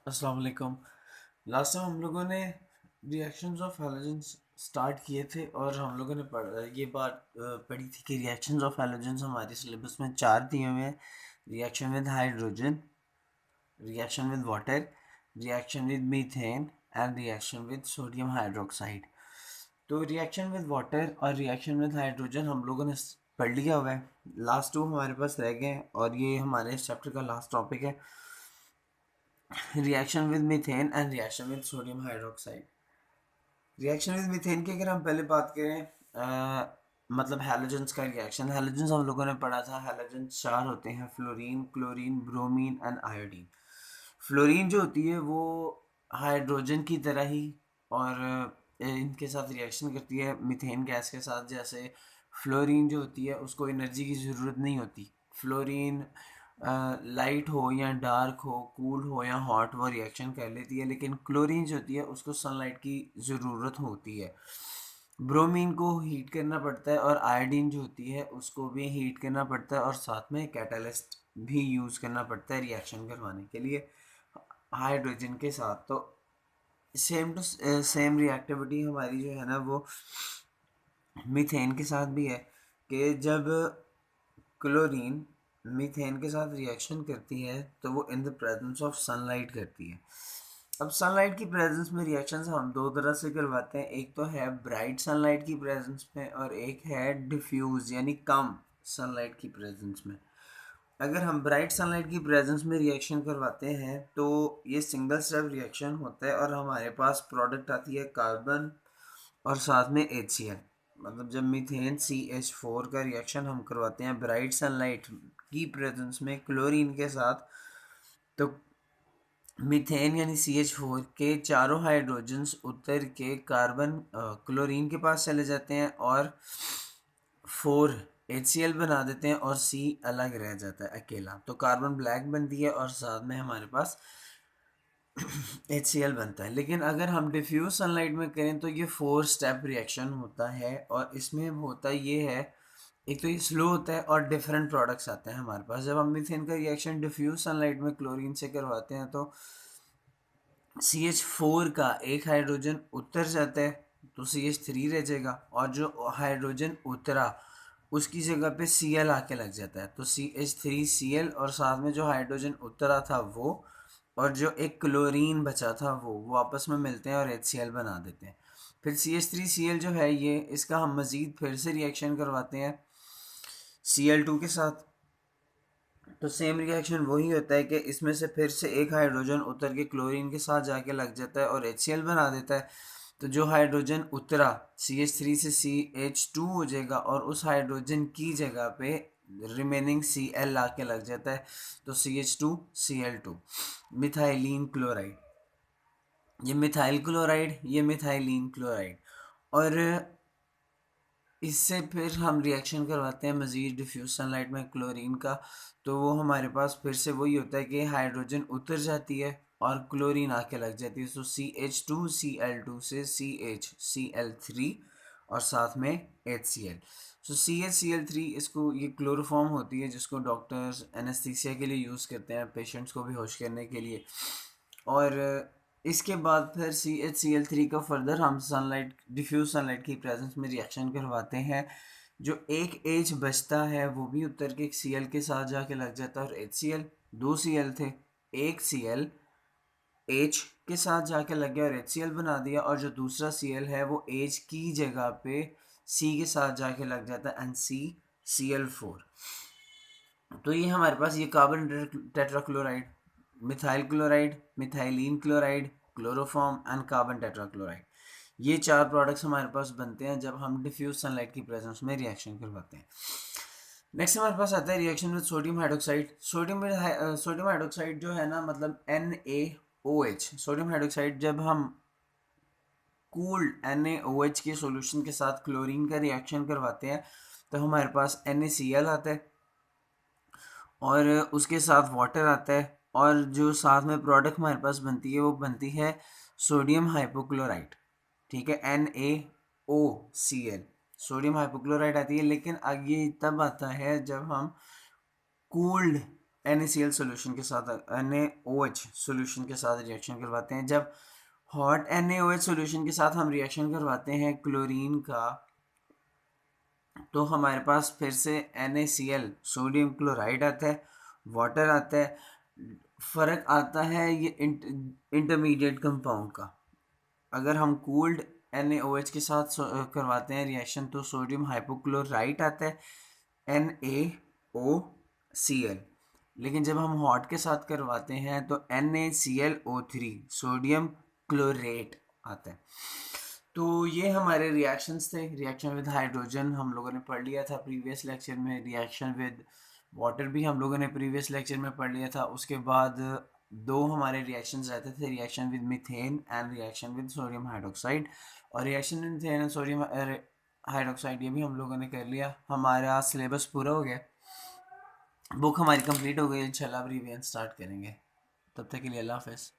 अस्सलाम वालेकुम। Last time हम लोगों ने रिएक्शंस ऑफ हैलोजेंस स्टार्ट किए थे और हम लोगों ने ये बात पढ़ी थी कि रिएक्शंस ऑफ हैलोजेंस हमारे सिलेबस में चार दिए हुए हैं। Reaction with hydrogen, reaction with water, reaction with methane and reaction with sodium hydroxide. तो रिएक्शन विद वाटर और रिएक्शन विद हाइड्रोजन हम लोगों ने पढ़ लिया हुआ है। लास्ट टू हमारे पास रह गए हैं और ये हमारे इस चैप्टर का लास्ट टॉपिक है, reaction with methane and reaction with sodium hydroxide. Reaction with methane की अगर हम पहले बात करें, मतलब हैलोजेंस का रिएक्शन, हैलोजेंस हम लोगों ने पढ़ा था। हैलोजेंस चार होते हैं: fluorine, chlorine, bromine and iodine. Fluorine जो होती है वो हाइड्रोजन की तरह ही और इनके साथ रिएक्शन करती है मीथेन गैस के साथ। जैसे फ्लोरीन जो होती है उसको एनर्जी की ज़रूरत नहीं होती। फ्लोरीन लाइट हो या डार्क हो, कूल हो या हॉट, वो रिएक्शन कर लेती है। लेकिन क्लोरीन जो होती है उसको सनलाइट की ज़रूरत होती है। ब्रोमीन को हीट करना पड़ता है और आयोडीन जो होती है उसको भी हीट करना पड़ता है और साथ में कैटलिस्ट भी यूज़ करना पड़ता है रिएक्शन करवाने के लिए हाइड्रोजन के साथ। तो सेम टू सेम रिएक्टिविटी हमारी जो है ना वो मीथेन के साथ भी है कि जब क्लोरीन मीथेन के साथ रिएक्शन करती है तो वो in the presence of sunlight करती है। अब सनलाइट की प्रेजेंस में रिएक्शंस हम दो तरह से करवाते हैं। एक तो है ब्राइट सनलाइट की प्रेजेंस में और एक है डिफ्यूज यानी कम सनलाइट की प्रेजेंस में। अगर हम ब्राइट सनलाइट की प्रेजेंस में रिएक्शन करवाते हैं तो ये सिंगल स्टेप रिएक्शन होता है और हमारे पास प्रोडक्ट आती है कार्बन और साथ में HCl। मतलब जब मीथेन CH4 का रिएक्शन हम करवाते हैं ब्राइट सनलाइट की प्रेजेंस में क्लोरीन के साथ, तो मीथेन यानी CH4 के चारों हाइड्रोजन्स उतर के कार्बन क्लोरीन के पास चले जाते हैं और 4 HCl बना देते हैं और C अलग रह जाता है अकेला। तो कार्बन ब्लैक बनती है और साथ में हमारे पास HCl बनता है। लेकिन अगर हम डिफ्यूज सनलाइट में करें तो ये 4 स्टेप रिएक्शन होता है और इसमें होता ये है, एक तो ये स्लो होता है और डिफरेंट प्रोडक्ट्स आते हैं हमारे पास। जब हम मीथेन का रिएक्शन डिफ्यूज सनलाइट में क्लोरीन से करवाते हैं तो CH4 का एक हाइड्रोजन उतर जाता है तो CH3 रह जाएगा और जो हाइड्रोजन उतरा उसकी जगह पे Cl आके लग जाता है। तो CH3Cl और साथ में जो हाइड्रोजन उतरा था वो और जो एक क्लोरीन बचा था वो आपस में मिलते हैं और HCl बना देते हैं। फिर CH3Cl जो है ये, इसका हम मज़ीद फिर से रिएक्शन करवाते हैं Cl2 के साथ। तो सेम रिएक्शन वही होता है कि इसमें से फिर से एक हाइड्रोजन उतर के क्लोरीन के साथ जाके लग जाता है और HCl बना देता है। तो जो हाइड्रोजन उतरा CH3 से CH2 हो जाएगा और उस हाइड्रोजन की जगह पे रिमेनिंग Cl आके लग जाता है। तो CH2Cl2, मिथाइलिन क्लोराइड। ये मिथाइल क्लोराइड, ये मिथाइलिन क्लोराइड। और इससे फिर हम रिएक्शन करवाते हैं मज़ीद डिफ्यूज सनलाइट में क्लोरीन का। तो वो हमारे पास फिर से वही होता है कि हाइड्रोजन उतर जाती है और क्लोरीन आके लग जाती है। सो CH2Cl2 से CHCl3 और साथ में HCl। सो CHCl3 इसको, ये क्लोरोफॉर्म होती है जिसको डॉक्टर्स एनेस्थीसिया के लिए यूज़ करते हैं पेशेंट्स को बेहोश करने के लिए। और इसके बाद फिर CHCl3 का फर्दर हम सनलाइट, डिफ्यूज सनलाइट की प्रेजेंस में रिएक्शन करवाते हैं। जो एक H बचता है वो भी उतर के एक Cl के साथ जाके लग जाता है और HCl, दो Cl थे, एक Cl H के साथ जाके लग गया और HCl बना दिया और जो दूसरा Cl है वो H की जगह पे C के साथ जाके लग जाता है NCCl4। तो ये हमारे पास ये carbon tetrachloride, methyl chloride, methylene chloride, chloroform and carbon tetrachloride, ये चार प्रोडक्ट्स हमारे पास बनते हैं जब हम डिफ्यूज सनलाइट की प्रेजेंस में रिएक्शन करवाते हैं। नेक्स्ट हमारे पास आता है reaction with sodium hydroxide. Sodium hydroxide जो है ना, मतलब NaOH, सोडियम हाइड्रोक्साइड जब हम कूल्ड NaOH के सॉल्यूशन के साथ क्लोरीन का रिएक्शन करवाते हैं तो हमारे पास NaCl आता है और उसके साथ वाटर आता है और जो साथ में प्रोडक्ट हमारे पास बनती है वो बनती है सोडियम हाइपोक्लोराइड। ठीक है, NaOCl, सोडियम हाइपोक्लोराइड आती है। लेकिन अब ये तब आता है जब हम कूल्ड NaCl सोल्यूशन के साथ NaOH सोल्यूशन के साथ रिएक्शन करवाते हैं। जब हॉट NaOH सोल्यूशन के साथ हम रिएक्शन करवाते हैं क्लोरीन का, तो हमारे पास फिर से NaCl सोडियम क्लोराइड आता है, वाटर आता है। फ़र्क आता है ये इंटरमीडिएट कंपाउंड का। अगर हम कूल्ड NaOH के साथ करवाते हैं रिएक्शन तो सोडियम हाइपोक्लोराइट आता है NaOCl। लेकिन जब हम हॉट के साथ करवाते हैं तो NaClO3 सोडियम क्लोरेट आता है। तो ये हमारे रिएक्शंस थे। रिएक्शन विद हाइड्रोजन हम लोगों ने पढ़ लिया था प्रीवियस लेक्चर में। रिएक्शन विद वाटर भी हम लोगों ने प्रीवियस लेक्चर में पढ़ लिया था। उसके बाद दो हमारे रिएक्शंस रहते थे, reaction with methane and reaction with sodium hydroxide. और reaction with methane and sodium hydroxide ये भी हम लोगों ने कर लिया। हमारा सिलेबस पूरा हो गया, बुक हमारी कंप्लीट हो गई। इंशाल्लाह अब रिवीजन स्टार्ट करेंगे। तब तक के लिए अल्लाह हाफ़िज़।